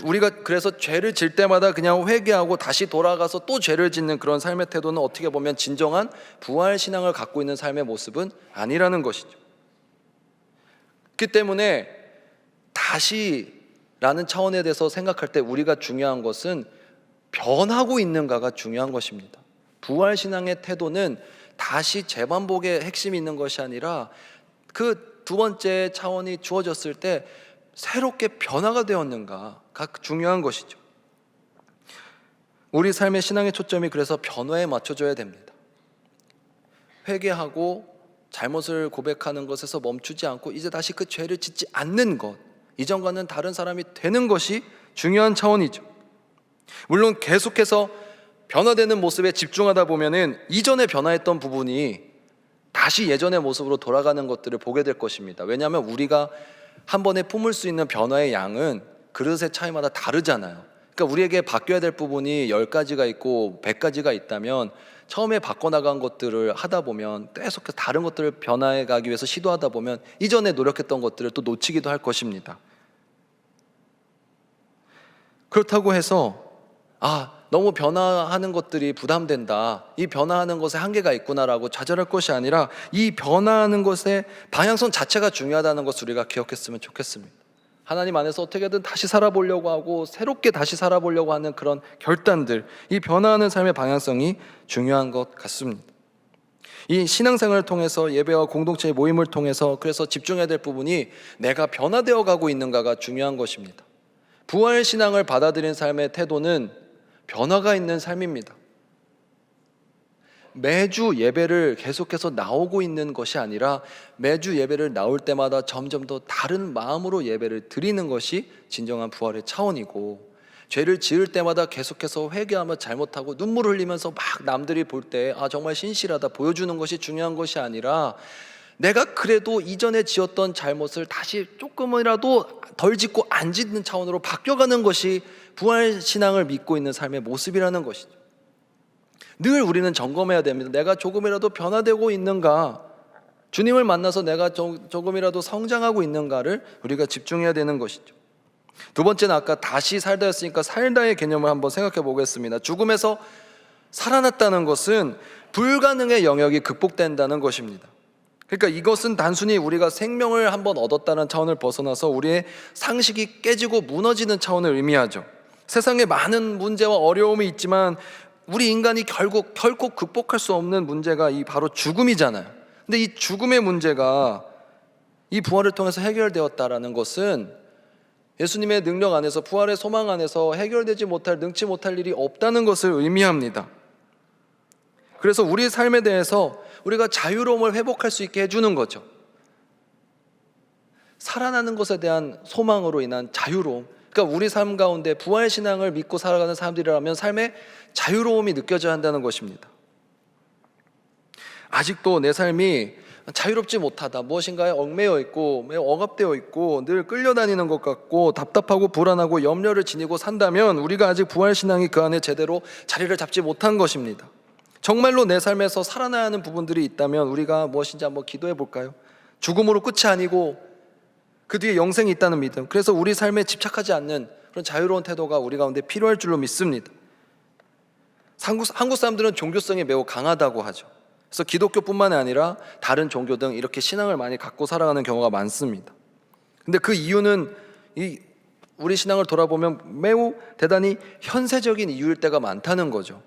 우리가 그래서 죄를 질 때마다 그냥 회개하고 다시 돌아가서 또 죄를 짓는 그런 삶의 태도는 어떻게 보면 진정한 부활 신앙을 갖고 있는 삶의 모습은 아니라는 것이죠. 그렇기 때문에 다시라는 차원에 대해서 생각할 때 우리가 중요한 것은 변하고 있는가가 중요한 것입니다. 부활신앙의 태도는 다시 재반복의 핵심이 있는 것이 아니라 그 두 번째 차원이 주어졌을 때 새롭게 변화가 되었는가가 중요한 것이죠. 우리 삶의 신앙의 초점이 그래서 변화에 맞춰져야 됩니다. 회개하고 잘못을 고백하는 것에서 멈추지 않고 이제 다시 그 죄를 짓지 않는 것, 이전과는 다른 사람이 되는 것이 중요한 차원이죠. 물론 계속해서 변화되는 모습에 집중하다 보면은 이전에 변화했던 부분이 다시 예전의 모습으로 돌아가는 것들을 보게 될 것입니다. 왜냐하면 우리가 한 번에 품을 수 있는 변화의 양은 그릇의 차이마다 다르잖아요. 그러니까 우리에게 바뀌어야 될 부분이 10가지가 있고 100가지가 있다면 처음에 바꿔나간 것들을 하다 보면 계속해서 다른 것들을 변화해 가기 위해서 시도하다 보면 이전에 노력했던 것들을 또 놓치기도 할 것입니다. 그렇다고 해서 너무 변화하는 것들이 부담된다, 이 변화하는 것에 한계가 있구나라고 좌절할 것이 아니라 이 변화하는 것의 방향성 자체가 중요하다는 것을 우리가 기억했으면 좋겠습니다. 하나님 안에서 어떻게든 다시 살아보려고 하고 새롭게 다시 살아보려고 하는 그런 결단들, 이 변화하는 삶의 방향성이 중요한 것 같습니다. 이 신앙생활을 통해서, 예배와 공동체의 모임을 통해서 그래서 집중해야 될 부분이 내가 변화되어 가고 있는가가 중요한 것입니다. 부활 신앙을 받아들인 삶의 태도는 변화가 있는 삶입니다. 매주 예배를 계속해서 나오고 있는 것이 아니라 매주 예배를 나올 때마다 점점 더 다른 마음으로 예배를 드리는 것이 진정한 부활의 차원이고, 죄를 지을 때마다 계속해서 회개하며 잘못하고 눈물을 흘리면서 막 남들이 볼 때 정말 신실하다 보여주는 것이 중요한 것이 아니라 내가 그래도 이전에 지었던 잘못을 다시 조금이라도 덜 짓고 안 짓는 차원으로 바뀌어가는 것이 부활신앙을 믿고 있는 삶의 모습이라는 것이죠. 늘 우리는 점검해야 됩니다. 내가 조금이라도 변화되고 있는가, 주님을 만나서 내가 조금이라도 성장하고 있는가를 우리가 집중해야 되는 것이죠. 두 번째는 아까 다시 살다 했으니까 살다의 개념을 한번 생각해 보겠습니다. 죽음에서 살아났다는 것은 불가능의 영역이 극복된다는 것입니다. 그러니까 이것은 단순히 우리가 생명을 한번 얻었다는 차원을 벗어나서 우리의 상식이 깨지고 무너지는 차원을 의미하죠. 세상에 많은 문제와 어려움이 있지만 우리 인간이 결코 극복할 수 없는 문제가 이 바로 죽음이잖아요. 근데 이 죽음의 문제가 이 부활을 통해서 해결되었다라는 것은 예수님의 능력 안에서, 부활의 소망 안에서 해결되지 못할, 능치 못할 일이 없다는 것을 의미합니다. 그래서 우리 삶에 대해서 우리가 자유로움을 회복할 수 있게 해주는 거죠. 살아나는 것에 대한 소망으로 인한 자유로움. 그러니까 우리 삶 가운데 부활신앙을 믿고 살아가는 사람들이라면 삶에 자유로움이 느껴져야 한다는 것입니다. 아직도 내 삶이 자유롭지 못하다, 무엇인가에 얽매여 있고 억압되어 있고 늘 끌려다니는 것 같고 답답하고 불안하고 염려를 지니고 산다면 우리가 아직 부활신앙이 그 안에 제대로 자리를 잡지 못한 것입니다. 정말로 내 삶에서 살아나야 하는 부분들이 있다면 우리가 무엇인지 한번 기도해 볼까요? 죽음으로 끝이 아니고 그 뒤에 영생이 있다는 믿음, 그래서 우리 삶에 집착하지 않는 그런 자유로운 태도가 우리 가운데 필요할 줄로 믿습니다. 한국 사람들은 종교성이 매우 강하다고 하죠. 그래서 기독교뿐만 아니라 다른 종교 등 이렇게 신앙을 많이 갖고 살아가는 경우가 많습니다. 근데 그 이유는 우리 신앙을 돌아보면 매우 대단히 현세적인 이유일 때가 많다는 거죠.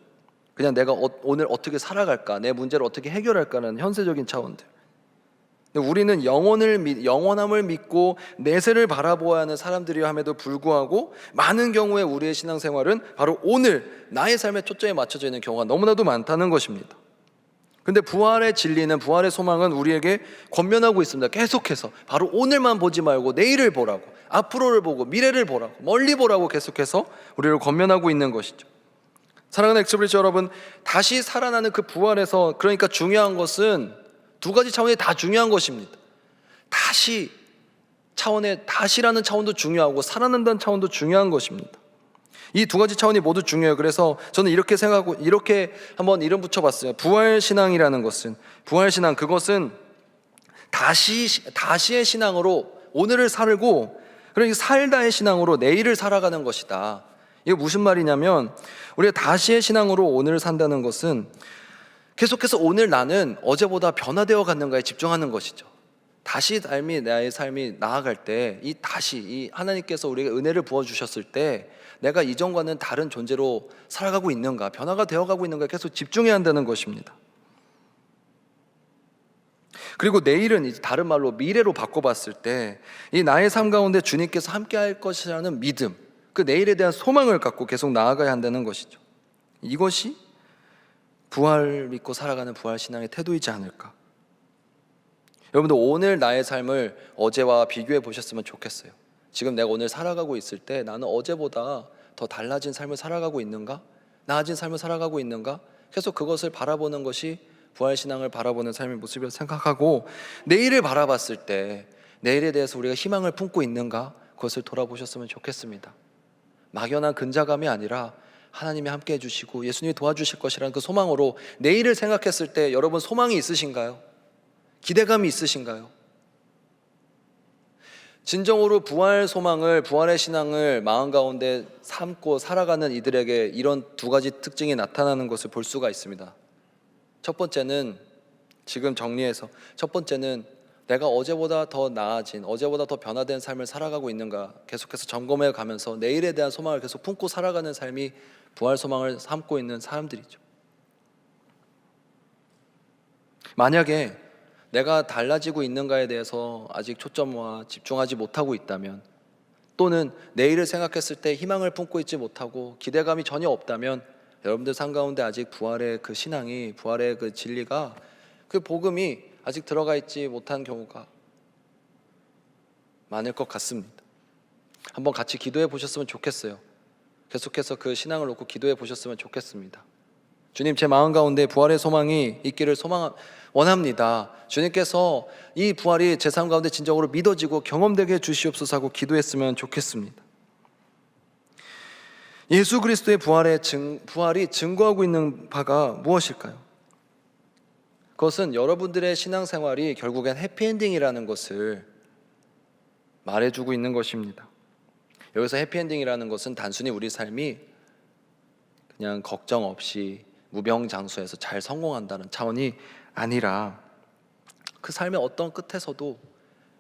그냥 내가 오늘 어떻게 살아갈까, 내 문제를 어떻게 해결할까는 현세적인 차원들. 근데 우리는 영원함을 믿고 내세를 바라보아야 하는 사람들이라 함에도 불구하고 많은 경우에 우리의 신앙생활은 바로 오늘 나의 삶에 초점이 맞춰져 있는 경우가 너무나도 많다는 것입니다. 근데 부활의 진리는, 부활의 소망은 우리에게 권면하고 있습니다. 계속해서 바로 오늘만 보지 말고 내일을 보라고, 앞으로를 보고 미래를 보라고, 멀리 보라고 계속해서 우리를 권면하고 있는 것이죠. 사랑하는 엑스브리지 여러분, 다시 살아나는 그 부활에서, 그러니까 중요한 것은 두 가지 차원이 다 중요한 것입니다. 다시라는 차원도 중요하고 살아난다는 차원도 중요한 것입니다. 이 두 가지 차원이 모두 중요해요. 그래서 저는 이렇게 생각하고 이렇게 한번 이름 붙여봤어요. 부활신앙이라는 것은, 부활신앙, 그것은 다시의 신앙으로 오늘을 살고, 그러니까 살다의 신앙으로 내일을 살아가는 것이다. 이게 무슨 말이냐면, 우리가 다시의 신앙으로 오늘을 산다는 것은 계속해서 오늘 나는 어제보다 변화되어 갔는가에 집중하는 것이죠. 다시 나의 삶이 나아갈 때 이 하나님께서 우리에게 은혜를 부어주셨을 때 내가 이전과는 다른 존재로 살아가고 있는가, 변화가 되어가고 있는가 계속 집중해야 한다는 것입니다. 그리고 내일은 이제 다른 말로 미래로 바꿔봤을 때 이 나의 삶 가운데 주님께서 함께 할 것이라는 믿음, 그 내일에 대한 소망을 갖고 계속 나아가야 한다는 것이죠. 이것이 부활 믿고 살아가는 부활신앙의 태도이지 않을까. 여러분들 오늘 나의 삶을 어제와 비교해 보셨으면 좋겠어요. 지금 내가 오늘 살아가고 있을 때 나는 어제보다 더 달라진 삶을 살아가고 있는가? 나아진 삶을 살아가고 있는가? 계속 그것을 바라보는 것이 부활신앙을 바라보는 삶의 모습이라고 생각하고, 내일을 바라봤을 때 내일에 대해서 우리가 희망을 품고 있는가? 그것을 돌아보셨으면 좋겠습니다. 막연한 근자감이 아니라 하나님이 함께 해주시고 예수님이 도와주실 것이라는 그 소망으로 내일을 생각했을 때 여러분 소망이 있으신가요? 기대감이 있으신가요? 진정으로 부활 소망을, 부활의 신앙을 마음 가운데 삼고 살아가는 이들에게 이런 두 가지 특징이 나타나는 것을 볼 수가 있습니다. 첫 번째는, 지금 정리해서, 첫 번째는 내가 어제보다 더 나아진, 어제보다 더 변화된 삶을 살아가고 있는가 계속해서 점검해 가면서 내일에 대한 소망을 계속 품고 살아가는 삶이 부활 소망을 삼고 있는 사람들이죠. 만약에 내가 달라지고 있는가에 대해서 아직 초점과 집중하지 못하고 있다면, 또는 내일을 생각했을 때 희망을 품고 있지 못하고 기대감이 전혀 없다면 여러분들 삶 가운데 아직 부활의 그 신앙이, 부활의 그 진리가, 그 복음이 아직 들어가 있지 못한 경우가 많을 것 같습니다. 한번 같이 기도해 보셨으면 좋겠어요. 계속해서 그 신앙을 놓고 기도해 보셨으면 좋겠습니다. 주님, 제 마음 가운데 부활의 소망이 있기를 원합니다. 주님께서 이 부활이 제 삶 가운데 진정으로 믿어지고 경험되게 해주시옵소서 하고 기도했으면 좋겠습니다. 예수 그리스도의 부활이 증거하고 있는 바가 무엇일까요? 그것은 여러분들의 신앙생활이 결국엔 해피엔딩이라는 것을 말해주고 있는 것입니다. 여기서 해피엔딩이라는 것은 단순히 우리 삶이 그냥 걱정 없이 무병장수해서 잘 성공한다는 차원이 아니라 그 삶의 어떤 끝에서도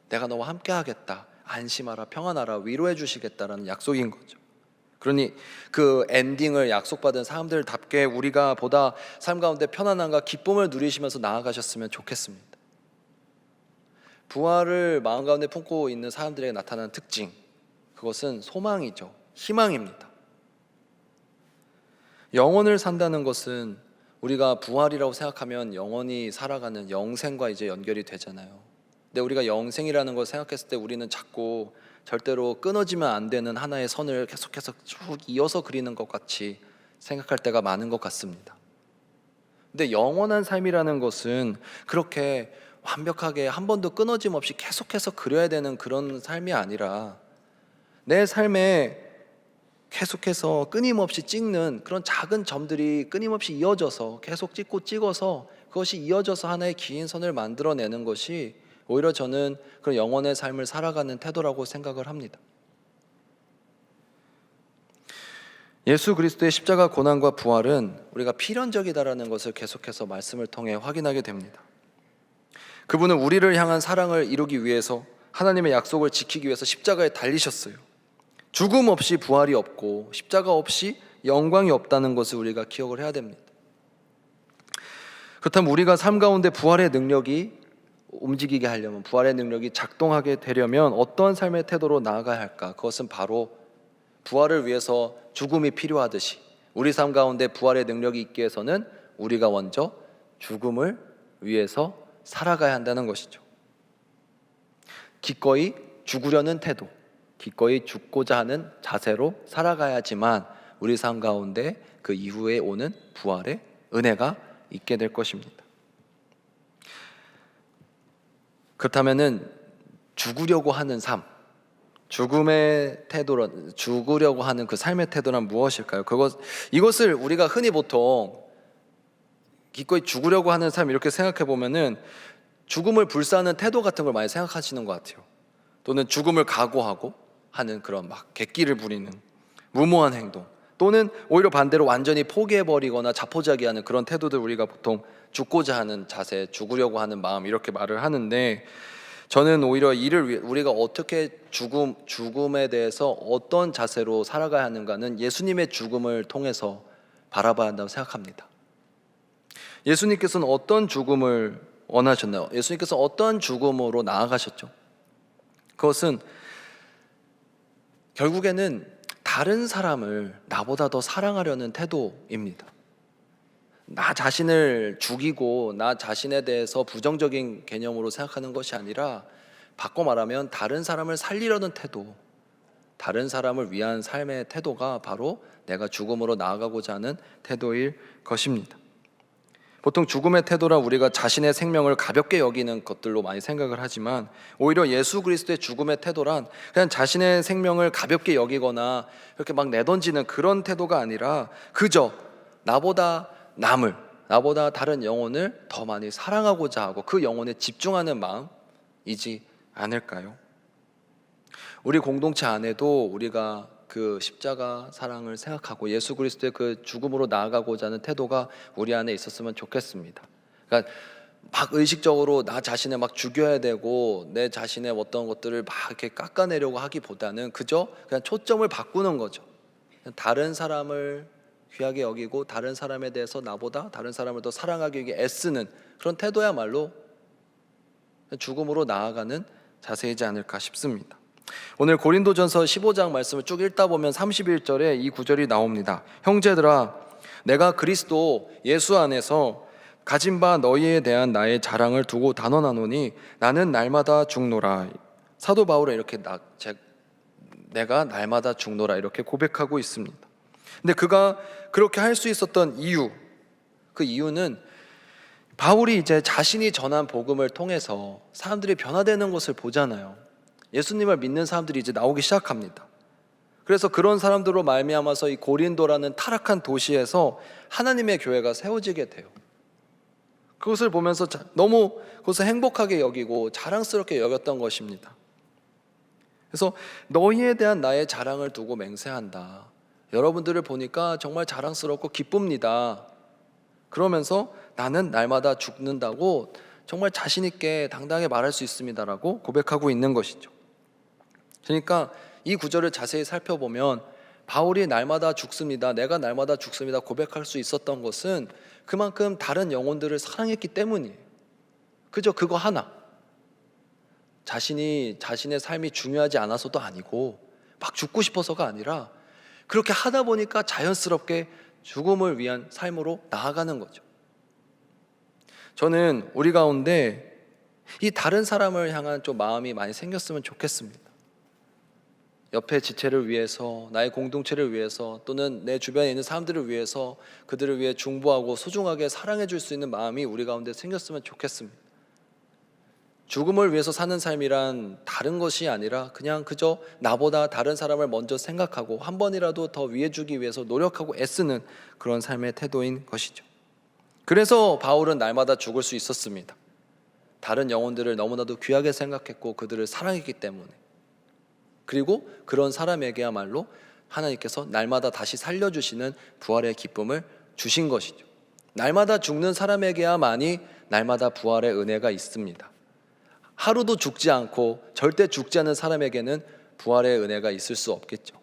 내가 너와 함께 하겠다, 안심하라, 평안하라, 위로해 주시겠다라는 약속인 거죠. 그러니 그 엔딩을 약속받은 사람들답게 우리가 보다 삶 가운데 편안함과 기쁨을 누리시면서 나아가셨으면 좋겠습니다. 부활을 마음 가운데 품고 있는 사람들에게 나타나는 특징, 그것은 소망이죠. 희망입니다. 영원을 산다는 것은 우리가 부활이라고 생각하면 영원히 살아가는 영생과 이제 연결이 되잖아요. 근데 우리가 영생이라는 걸 생각했을 때 우리는 자꾸 절대로 끊어지면 안 되는 하나의 선을 계속해서 쭉 이어서 그리는 것 같이 생각할 때가 많은 것 같습니다. 근데 영원한 삶이라는 것은 그렇게 완벽하게 한 번도 끊어짐 없이 계속해서 그려야 되는 그런 삶이 아니라 내 삶에 계속해서 끊임없이 찍는 그런 작은 점들이 끊임없이 이어져서 계속 찍어서 그것이 이어져서 하나의 긴 선을 만들어내는 것이 오히려 저는 그런 영혼의 삶을 살아가는 태도라고 생각을 합니다. 예수 그리스도의 십자가 고난과 부활은 우리가 필연적이다라는 것을 계속해서 말씀을 통해 확인하게 됩니다. 그분은 우리를 향한 사랑을 이루기 위해서, 하나님의 약속을 지키기 위해서 십자가에 달리셨어요. 죽음 없이 부활이 없고 십자가 없이 영광이 없다는 것을 우리가 기억을 해야 됩니다. 그렇다면 우리가 삶 가운데 부활의 능력이 움직이게 하려면, 부활의 능력이 작동하게 되려면 어떤 삶의 태도로 나아가야 할까? 그것은 바로 부활을 위해서 죽음이 필요하듯이 우리 삶 가운데 부활의 능력이 있기 위해서는 우리가 먼저 죽음을 위해서 살아가야 한다는 것이죠. 기꺼이 죽으려는 태도, 기꺼이 죽고자 하는 자세로 살아가야지만 우리 삶 가운데 그 이후에 오는 부활의 은혜가 있게 될 것입니다. 그렇다면은 죽으려고 하는 삶, 죽음의 태도로, 죽으려고 하는 그 삶의 태도란 무엇일까요? 이것을 우리가 흔히 보통 기꺼이 죽으려고 하는 삶 이렇게 생각해 보면은 죽음을 불사하는 태도 같은 걸 많이 생각하시는 것 같아요. 또는 죽음을 각오하고 하는 그런 막 객기를 부리는 무모한 행동, 또는 오히려 반대로 완전히 포기해버리거나 자포자기하는 그런 태도들, 우리가 보통 죽고자 하는 자세, 죽으려고 하는 마음 이렇게 말을 하는데, 저는 오히려 우리가 어떻게 죽음에 대해서 어떤 자세로 살아가야 하는가는 예수님의 죽음을 통해서 바라봐야 한다고 생각합니다. 예수님께서는 어떤 죽음을 원하셨나요? 예수님께서 어떤 죽음으로 나아가셨죠? 그것은 결국에는 다른 사람을 나보다 더 사랑하려는 태도입니다. 나 자신을 죽이고 나 자신에 대해서 부정적인 개념으로 생각하는 것이 아니라, 바꿔 말하면 다른 사람을 살리려는 태도, 다른 사람을 위한 삶의 태도가 바로 내가 죽음으로 나아가고자 하는 태도일 것입니다. 보통 죽음의 태도라 우리가 자신의 생명을 가볍게 여기는 것들로 많이 생각을 하지만, 오히려 예수 그리스도의 죽음의 태도란 그냥 자신의 생명을 가볍게 여기거나 이렇게 막 내던지는 그런 태도가 아니라 그저 나보다 다른 영혼을 더 많이 사랑하고자 하고 그 영혼에 집중하는 마음이지 않을까요? 우리 공동체 안에도 우리가 그 십자가 사랑을 생각하고 예수 그리스도의 그 죽음으로 나아가고자 하는 태도가 우리 안에 있었으면 좋겠습니다. 그러니까 막 의식적으로 나 자신을 막 죽여야 되고 내 자신의 어떤 것들을 막 이렇게 깎아내려고 하기보다는 그저 그냥 초점을 바꾸는 거죠. 다른 사람을 귀하게 여기고 다른 사람에 대해서 나보다 다른 사람을 더 사랑하기 위해 애쓰는 그런 태도야말로 죽음으로 나아가는 자세이지 않을까 싶습니다. 오늘 고린도전서 15장 말씀을 쭉 읽다 보면 31절에 이 구절이 나옵니다. 형제들아, 내가 그리스도 예수 안에서 가진 바 너희에 대한 나의 자랑을 두고 단언하노니 나는 날마다 죽노라. 사도 바울은 이렇게 내가 날마다 죽노라 이렇게 고백하고 있습니다. 근데 그가 그렇게 할 수 있었던 이유, 그 이유는 바울이 이제 자신이 전한 복음을 통해서 사람들이 변화되는 것을 보잖아요. 예수님을 믿는 사람들이 이제 나오기 시작합니다. 그래서 그런 사람들로 말미암아서 이 고린도라는 타락한 도시에서 하나님의 교회가 세워지게 돼요. 그것을 보면서 너무 그것을 행복하게 여기고 자랑스럽게 여겼던 것입니다. 그래서 너희에 대한 나의 자랑을 두고 맹세한다. 여러분들을 보니까 정말 자랑스럽고 기쁩니다. 그러면서 나는 날마다 죽는다고 정말 자신 있게 당당하게 말할 수 있습니다라고 고백하고 있는 것이죠. 그러니까 이 구절을 자세히 살펴보면 바울이 날마다 죽습니다, 내가 날마다 죽습니다 고백할 수 있었던 것은 그만큼 다른 영혼들을 사랑했기 때문이에요. 그저 그거 하나, 자신의 삶이 중요하지 않아서도 아니고 막 죽고 싶어서가 아니라 그렇게 하다 보니까 자연스럽게 죽음을 위한 삶으로 나아가는 거죠. 저는 우리 가운데 이 다른 사람을 향한 좀 마음이 많이 생겼으면 좋겠습니다. 옆의 지체를 위해서, 나의 공동체를 위해서, 또는 내 주변에 있는 사람들을 위해서 그들을 위해 중보하고 소중하게 사랑해 줄 수 있는 마음이 우리 가운데 생겼으면 좋겠습니다. 죽음을 위해서 사는 삶이란 다른 것이 아니라 그냥 그저 나보다 다른 사람을 먼저 생각하고 한 번이라도 더 위해주기 위해서 노력하고 애쓰는 그런 삶의 태도인 것이죠. 그래서 바울은 날마다 죽을 수 있었습니다. 다른 영혼들을 너무나도 귀하게 생각했고 그들을 사랑했기 때문에. 그리고 그런 사람에게야말로 하나님께서 날마다 다시 살려주시는 부활의 기쁨을 주신 것이죠. 날마다 죽는 사람에게야만이 날마다 부활의 은혜가 있습니다. 하루도 죽지 않고 절대 죽지 않는 사람에게는 부활의 은혜가 있을 수 없겠죠.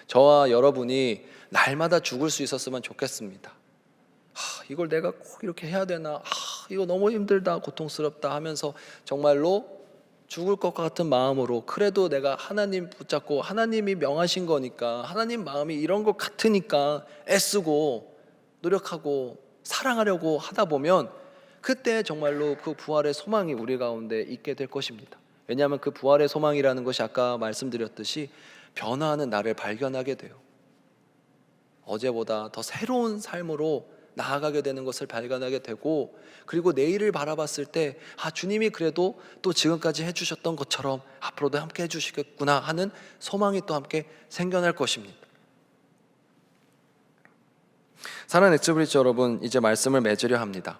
저와 여러분이 날마다 죽을 수 있었으면 좋겠습니다. 이걸 내가 꼭 이렇게 해야 되나? 이거 너무 힘들다, 고통스럽다 하면서 정말로 죽을 것 같은 마음으로, 그래도 내가 하나님 붙잡고 하나님이 명하신 거니까, 하나님 마음이 이런 것 같으니까 애쓰고 노력하고 사랑하려고 하다 보면 그때 정말로 그 부활의 소망이 우리 가운데 있게 될 것입니다. 왜냐하면 그 부활의 소망이라는 것이 아까 말씀드렸듯이 변화하는 나를 발견하게 돼요. 어제보다 더 새로운 삶으로 나아가게 되는 것을 발견하게 되고, 그리고 내일을 바라봤을 때 주님이 그래도 또 지금까지 해주셨던 것처럼 앞으로도 함께 해주시겠구나 하는 소망이 또 함께 생겨날 것입니다. 사랑하는 엑스브리지 여러분, 이제 말씀을 맺으려 합니다.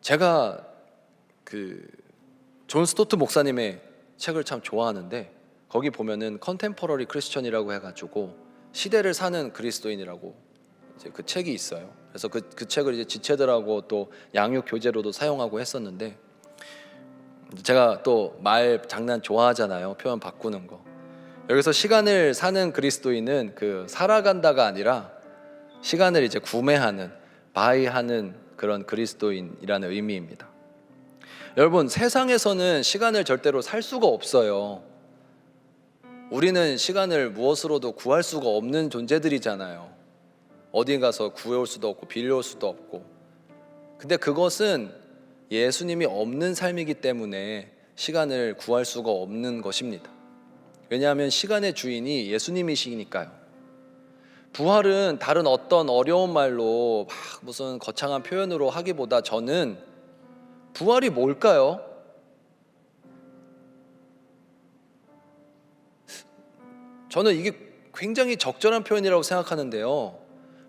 제가 존 스토트 목사님의 책을 참 좋아하는데, 거기 보면은 컨템퍼러리 크리스천이라고 해가지고 시대를 사는 그리스도인이라고 이제 그 책이 있어요. 그래서 그 책을 이제 지체들하고 또 양육 교재로도 사용하고 했었는데, 제가 또 말 장난 좋아하잖아요. 표현 바꾸는 거. 여기서 시간을 사는 그리스도인은 살아간다가 아니라 시간을 이제 구매하는, 바이하는 그런 그리스도인이라는 의미입니다. 여러분, 세상에서는 시간을 절대로 살 수가 없어요. 우리는 시간을 무엇으로도 구할 수가 없는 존재들이잖아요. 어디 가서 구해올 수도 없고 빌려올 수도 없고. 근데 그것은 예수님이 없는 삶이기 때문에 시간을 구할 수가 없는 것입니다. 왜냐하면 시간의 주인이 예수님이시니까요. 부활은 다른 어떤 어려운 말로 무슨 거창한 표현으로 하기보다 저는 부활이 뭘까요? 저는 이게 굉장히 적절한 표현이라고 생각하는데요.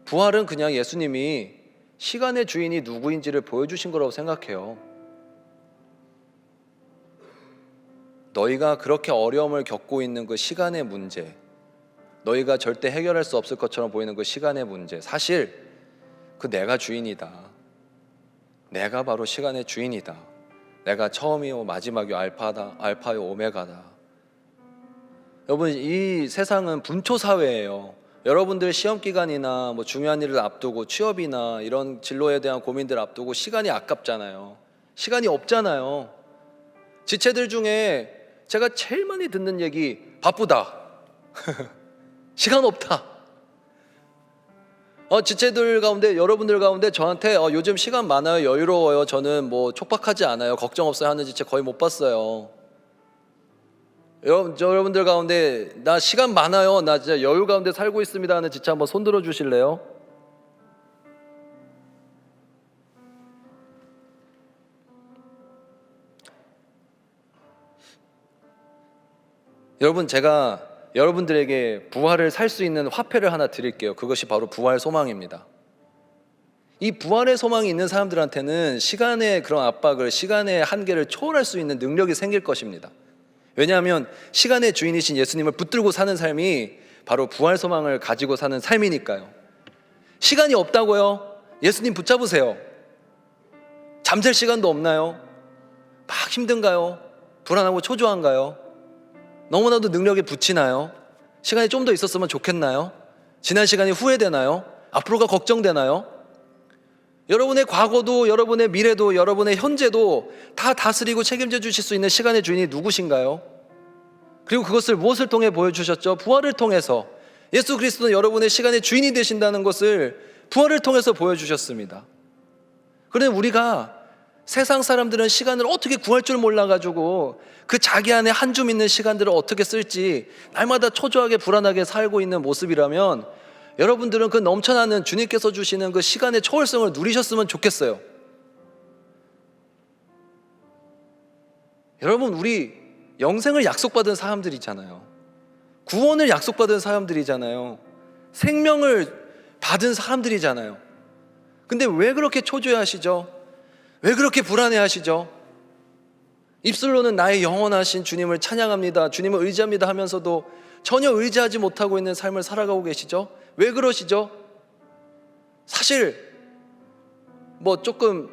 부활은 그냥 예수님이 시간의 주인이 누구인지를 보여주신 거라고 생각해요. 너희가 그렇게 어려움을 겪고 있는 그 시간의 문제, 너희가 절대 해결할 수 없을 것처럼 보이는 그 시간의 문제, 사실 내가 주인이다. 내가 바로 시간의 주인이다. 내가 처음이요 마지막이요 알파요 오메가다. 여러분, 이 세상은 분초 사회예요. 여러분들 시험 기간이나 중요한 일을 앞두고 취업이나 이런 진로에 대한 고민들 앞두고 시간이 아깝잖아요. 시간이 없잖아요. 지체들 중에 제가 제일 많이 듣는 얘기, 바쁘다. 시간 없다. 지체들 가운데, 여러분들 가운데 저한테 요즘 시간 많아요, 여유로워요, 저는 촉박하지 않아요, 걱정 없어요 하는 지체 거의 못 봤어요. 여러분들 가운데 나 시간 많아요, 나 진짜 여유 가운데 살고 있습니다 하는 지체 한번 손 들어 주실래요? 여러분, 제가 여러분들에게 부활을 살 수 있는 화폐를 하나 드릴게요. 그것이 바로 부활 소망입니다. 이 부활의 소망이 있는 사람들한테는 시간의 그런 압박을, 시간의 한계를 초월할 수 있는 능력이 생길 것입니다. 왜냐하면 시간의 주인이신 예수님을 붙들고 사는 삶이 바로 부활 소망을 가지고 사는 삶이니까요. 시간이 없다고요? 예수님 붙잡으세요. 잠잘 시간도 없나요? 막 힘든가요? 불안하고 초조한가요? 너무나도 능력에 부치나요? 시간이 좀 더 있었으면 좋겠나요? 지난 시간이 후회되나요? 앞으로가 걱정되나요? 여러분의 과거도, 여러분의 미래도, 여러분의 현재도 다 다스리고 책임져 주실 수 있는 시간의 주인이 누구신가요? 그리고 그것을 무엇을 통해 보여주셨죠? 부활을 통해서. 예수 그리스도는 여러분의 시간의 주인이 되신다는 것을 부활을 통해서 보여주셨습니다. 그런데 우리가, 세상 사람들은 시간을 어떻게 구할 줄 몰라가지고 그 자기 안에 한 줌 있는 시간들을 어떻게 쓸지 날마다 초조하게 불안하게 살고 있는 모습이라면, 여러분들은 그 넘쳐나는 주님께서 주시는 그 시간의 초월성을 누리셨으면 좋겠어요. 여러분, 우리 영생을 약속받은 사람들이잖아요. 구원을 약속받은 사람들이잖아요. 생명을 받은 사람들이잖아요. 근데 왜 그렇게 초조해하시죠? 왜 그렇게 불안해하시죠? 입술로는 나의 영원하신 주님을 찬양합니다, 주님을 의지합니다 하면서도 전혀 의지하지 못하고 있는 삶을 살아가고 계시죠? 왜 그러시죠? 사실 조금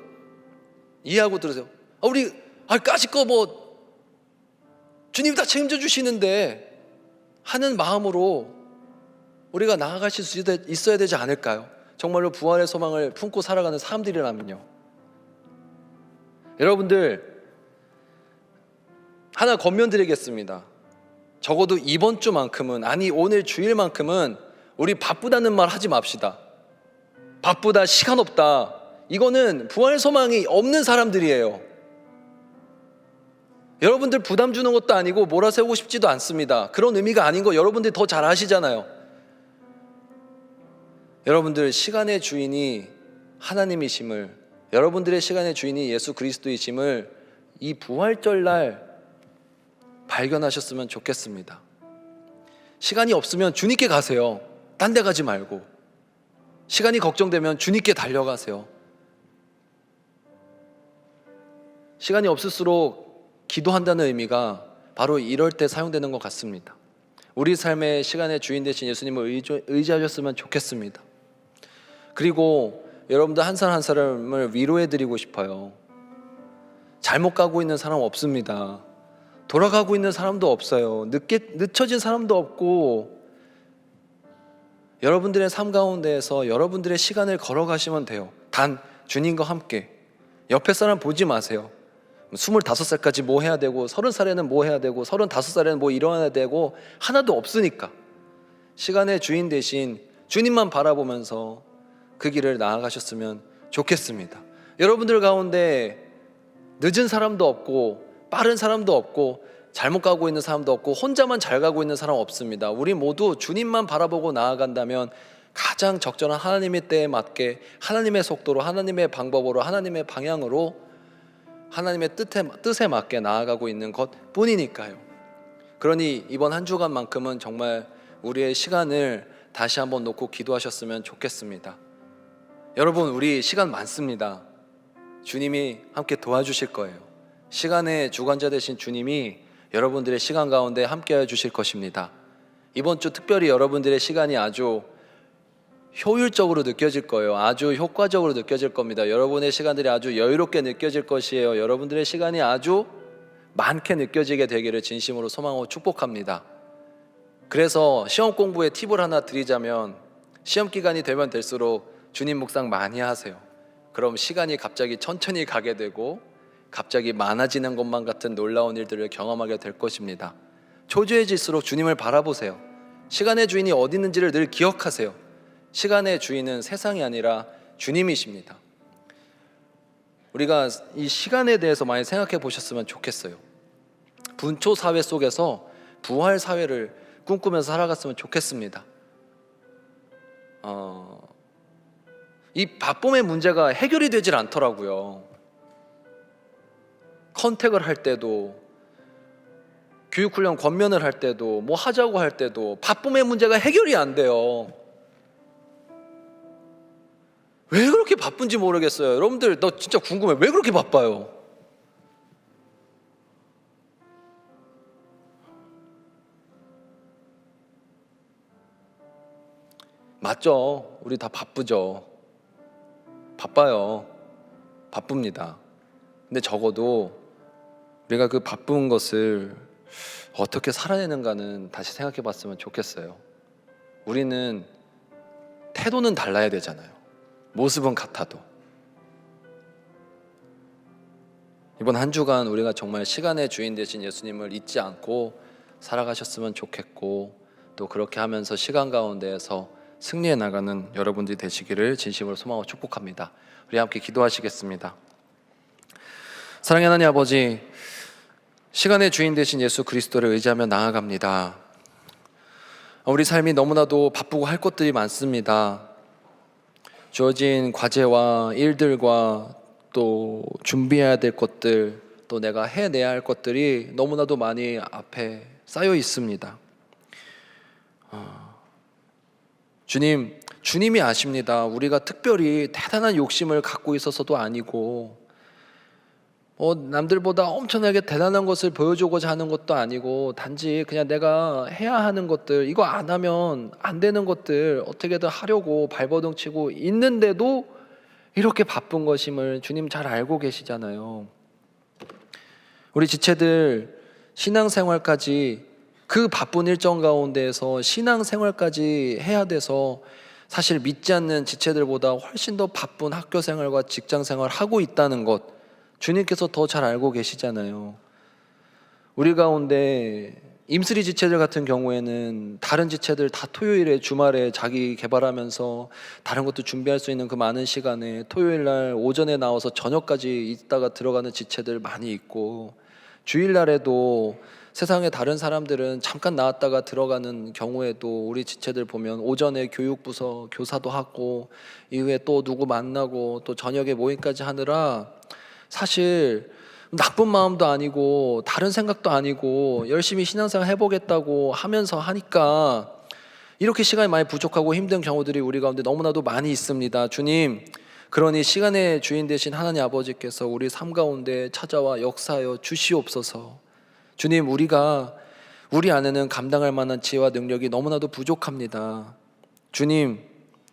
이해하고 들으세요. 우리 까짓거 주님이 다 책임져 주시는데 하는 마음으로 우리가 나아가실 수 있어야 되지 않을까요? 정말로 부활의 소망을 품고 살아가는 사람들이라면요. 여러분들, 하나 권면드리겠습니다. 적어도 이번 주만큼은, 아니 오늘 주일만큼은 우리 바쁘다는 말 하지 맙시다. 바쁘다, 시간 없다, 이거는 부활 소망이 없는 사람들이에요. 여러분들 부담 주는 것도 아니고 몰아세우고 싶지도 않습니다. 그런 의미가 아닌 거 여러분들이 더 잘 아시잖아요. 여러분들 시간의 주인이 하나님이심을, 여러분들의 시간의 주인이 예수 그리스도이심을 이 부활절날 발견하셨으면 좋겠습니다. 시간이 없으면 주님께 가세요. 딴 데 가지 말고. 시간이 걱정되면 주님께 달려가세요. 시간이 없을수록 기도한다는 의미가 바로 이럴 때 사용되는 것 같습니다. 우리 삶의 시간의 주인 되신 예수님을 의지하셨으면 좋겠습니다. 그리고 여러분들 한 사람 한 사람을 위로해드리고 싶어요. 잘못 가고 있는 사람 없습니다. 돌아가고 있는 사람도 없어요. 늦춰진 사람도 없고, 여러분들의 삶 가운데에서 여러분들의 시간을 걸어가시면 돼요. 단 주님과 함께. 옆에 사람 보지 마세요. 25살까지 뭐 해야 되고, 30살에는 뭐 해야 되고, 35살에는 뭐 일어나야 되고, 하나도 없으니까 시간의 주인 대신 주님만 바라보면서 그 길을 나아가셨으면 좋겠습니다. 여러분들 가운데 늦은 사람도 없고 빠른 사람도 없고 잘못 가고 있는 사람도 없고 혼자만 잘 가고 있는 사람 없습니다. 우리 모두 주님만 바라보고 나아간다면 가장 적절한 하나님의 때에 맞게, 하나님의 속도로, 하나님의 방법으로, 하나님의 방향으로, 하나님의 뜻에 맞게 나아가고 있는 것 뿐이니까요. 그러니 이번 한 주간만큼은 정말 우리의 시간을 다시 한번 놓고 기도하셨으면 좋겠습니다. 여러분, 우리 시간 많습니다. 주님이 함께 도와주실 거예요. 시간의 주관자 되신 주님이 여러분들의 시간 가운데 함께해 주실 것입니다. 이번 주 특별히 여러분들의 시간이 아주 효율적으로 느껴질 거예요. 아주 효과적으로 느껴질 겁니다. 여러분의 시간들이 아주 여유롭게 느껴질 것이에요. 여러분들의 시간이 아주 많게 느껴지게 되기를 진심으로 소망하고 축복합니다. 그래서 시험 공부에 팁을 하나 드리자면, 시험 기간이 되면 될수록 주님 묵상 많이 하세요. 그럼 시간이 갑자기 천천히 가게 되고 갑자기 많아지는 것만 같은 놀라운 일들을 경험하게 될 것입니다. 초조해질수록 주님을 바라보세요. 시간의 주인이 어디 있는지를 늘 기억하세요. 시간의 주인은 세상이 아니라 주님이십니다. 우리가 이 시간에 대해서 많이 생각해 보셨으면 좋겠어요. 분초 사회 속에서 부활 사회를 꿈꾸면서 살아갔으면 좋겠습니다. 이 바쁨의 문제가 해결이 되질 않더라고요. 컨택을 할 때도, 교육훈련 권면을 할 때도, 뭐 하자고 할 때도 바쁨의 문제가 해결이 안 돼요. 왜 그렇게 바쁜지 모르겠어요. 여러분들, 너 진짜 궁금해. 왜 그렇게 바빠요? 맞죠? 우리 다 바쁘죠. 바빠요. 바쁩니다. 근데 적어도 우리가 그 바쁜 것을 어떻게 살아내는가는 다시 생각해 봤으면 좋겠어요. 우리는 태도는 달라야 되잖아요. 모습은 같아도. 이번 한 주간 우리가 정말 시간의 주인 되신 예수님을 잊지 않고 살아가셨으면 좋겠고, 또 그렇게 하면서 시간 가운데에서 승리해 나가는 여러분들이 되시기를 진심으로 소망하고 축복합니다. 우리 함께 기도하시겠습니다. 사랑의 하나님 아버지, 시간의 주인 되신 예수 그리스도를 의지하며 나아갑니다. 우리 삶이 너무나도 바쁘고 할 것들이 많습니다. 주어진 과제와 일들과 또 준비해야 될 것들, 또 내가 해내야 할 것들이 너무나도 많이 앞에 쌓여 있습니다. 주님이 아십니다. 우리가 특별히 대단한 욕심을 갖고 있어서도 아니고, 남들보다 엄청나게 대단한 것을 보여주고자 하는 것도 아니고, 단지 그냥 내가 해야 하는 것들, 이거 안 하면 안 되는 것들 어떻게든 하려고 발버둥 치고 있는데도 이렇게 바쁜 것임을 주님 잘 알고 계시잖아요. 우리 지체들 신앙생활까지, 그 바쁜 일정 가운데에서 신앙생활까지 해야 돼서 사실 믿지 않는 지체들보다 훨씬 더 바쁜 학교생활과 직장생활을 하고 있다는 것, 주님께서 더 잘 알고 계시잖아요. 우리 가운데 임스리 지체들 같은 경우에는 다른 지체들 다 토요일에, 주말에 자기 개발하면서 다른 것도 준비할 수 있는 그 많은 시간에 토요일날 오전에 나와서 저녁까지 있다가 들어가는 지체들 많이 있고, 주일날에도 세상에 다른 사람들은 잠깐 나왔다가 들어가는 경우에도 우리 지체들 보면 오전에 교육부서 교사도 하고, 이후에 또 누구 만나고, 또 저녁에 모임까지 하느라 사실 나쁜 마음도 아니고 다른 생각도 아니고 열심히 신앙생활 해보겠다고 하면서 하니까 이렇게 시간이 많이 부족하고 힘든 경우들이 우리 가운데 너무나도 많이 있습니다. 주님, 그러니 시간의 주인 되신 하나님 아버지께서 우리 삶 가운데 찾아와 역사하여 주시옵소서. 주님, 우리 안에는 감당할 만한 지혜와 능력이 너무나도 부족합니다.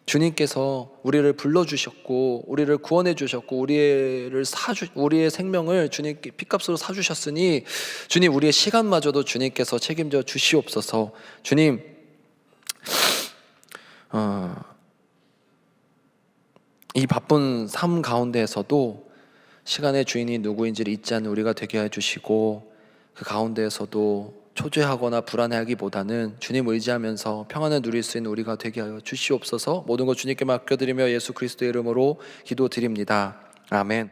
주님께서 우리를 불러주셨고 우리를 구원해 주셨고 우리의 생명을 주님께 핏값으로 사주셨으니, 주님, 우리의 시간마저도 주님께서 책임져 주시옵소서. 주님, 이 바쁜 삶 가운데에서도 시간의 주인이 누구인지를 잊지 않는 우리가 되게 해주시고, 그 가운데에서도 초조해하거나 불안해하기보다는 주님 의지하면서 평안을 누릴 수 있는 우리가 되게 하여 주시옵소서. 모든 것 주님께 맡겨드리며 예수 그리스도의 이름으로 기도드립니다. 아멘.